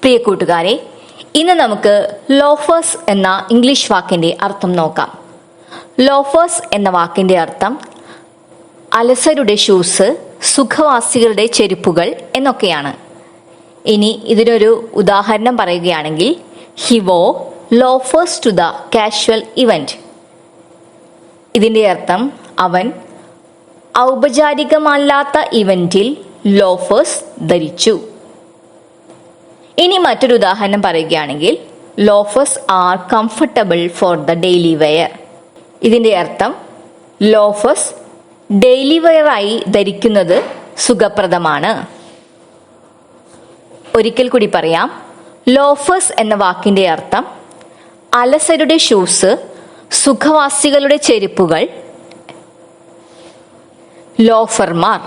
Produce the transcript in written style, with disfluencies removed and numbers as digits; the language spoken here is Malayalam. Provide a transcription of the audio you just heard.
പ്രിയ കൂട്ടുകാരെ, ഇന്ന് നമുക്ക് ലോഫേഴ്സ് എന്ന ഇംഗ്ലീഷ് വാക്കിന്റെ അർത്ഥം നോക്കാം. ലോഫേഴ്സ് എന്ന വാക്കിന്റെ അർത്ഥം അലസരുടെ ഷൂസ്, സുഖവാസികളുടെ ചെരുപ്പുകൾ എന്നൊക്കെയാണ്. ഇനി ഇതിനൊരു ഉദാഹരണം പറയുകയാണെങ്കിൽ, he wore loafers to the casual event. ഇതിന്റെ അർത്ഥം അവൻ ഔപചാരികമല്ലാത്ത ഇവന്റിൽ ലോഫേഴ്സ് ധരിച്ചു. ഇനി മറ്റൊരു ഉദാഹരണം പറയുകയാണെങ്കിൽ, loafers are comfortable for the daily wear. ഇതിന്റെ അർത്ഥം ലോഫേഴ്സ് ഡെയിലി വെയർ ആയി ധരിക്കുന്നത് സുഖപ്രദമാണ്. ഒരിക്കൽ കൂടി പറയാം, ലോഫേഴ്സ് എന്ന വാക്കിന്റെ അർത്ഥം അലസരുടെ ഷൂസ്, സുഖവാസികളുടെ ചെരുപ്പുകൾ, ലോഫർമാർ.